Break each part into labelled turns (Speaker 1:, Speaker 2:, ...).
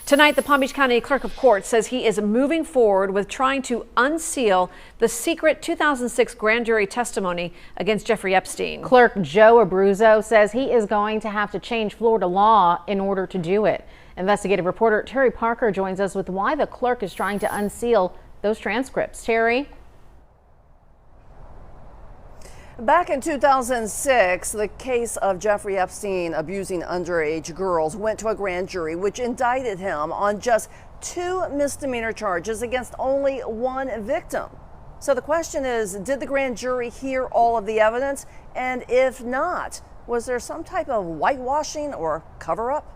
Speaker 1: Tonight, the Palm Beach County Clerk of Court says he is moving forward with trying to unseal the secret 2006 grand jury testimony against Jeffrey Epstein.
Speaker 2: Clerk Joe Abruzzo says he is going to have to change Florida law in order to do it. Investigative reporter Terry Parker joins us with why the clerk is trying to unseal those transcripts. Terry?
Speaker 3: Back in 2006, the case of Jeffrey Epstein abusing underage girls went to a grand jury, which indicted him on just 2 misdemeanor charges against only 1 victim. So the question is, did the grand jury hear all of the evidence? And if not, was there some type of whitewashing or cover-up?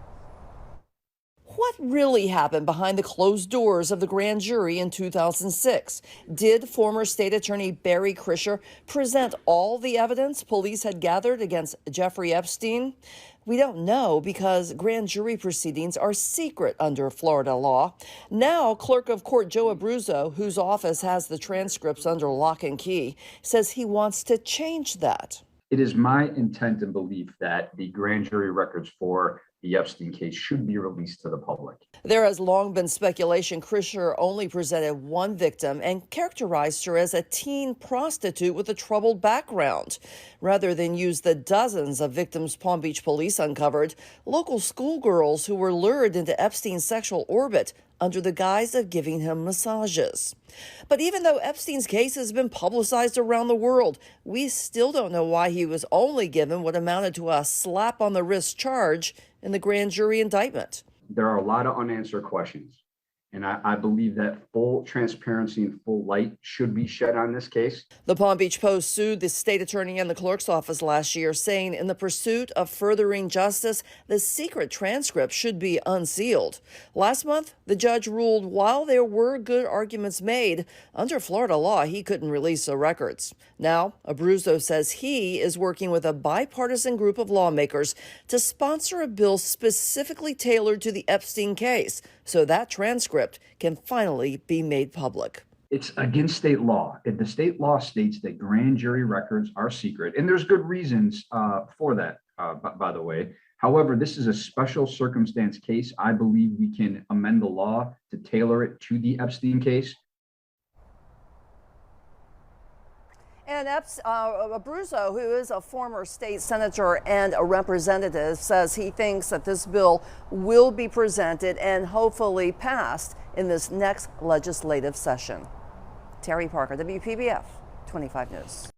Speaker 3: What really happened behind the closed doors of the grand jury in 2006? Did former state attorney Barry Krischer present all the evidence police had gathered against Jeffrey Epstein? We don't know because grand jury proceedings are secret under Florida law. Now, Clerk of Court Joe Abruzzo, whose office has the transcripts under lock and key, says he wants to change that.
Speaker 4: It is my intent and belief that the grand jury records for the Epstein case should be released to the public.
Speaker 3: There has long been speculation Krischer only presented 1 victim and characterized her as a teen prostitute with a troubled background. Rather than use the dozens of victims Palm Beach police uncovered, local schoolgirls who were lured into Epstein's sexual orbit under the guise of giving him massages. But even though Epstein's case has been publicized around the world, we still don't know why he was only given what amounted to a slap on the wrist charge in the grand jury indictment.
Speaker 4: There are a lot of unanswered questions, and I believe that full transparency and full light should be shed on this case.
Speaker 3: The Palm Beach Post sued the state attorney and the clerk's office last year, saying in the pursuit of furthering justice, the secret transcript should be unsealed. Last month, the judge ruled while there were good arguments made, under Florida law, he couldn't release the records. Now, Abruzzo says he is working with a bipartisan group of lawmakers to sponsor a bill specifically tailored to the Epstein case, so that transcript can finally be made public.
Speaker 4: It's against state law. The state law states that grand jury records are secret, and there's good reasons for that, by the way. However, this is a special circumstance case. I believe we can amend the law to tailor it to the Epstein case. And Abruzzo, who is a former state senator and a representative, says he thinks that this bill will be presented and hopefully passed in this next legislative session. Terry Parker, WPBF 25 News.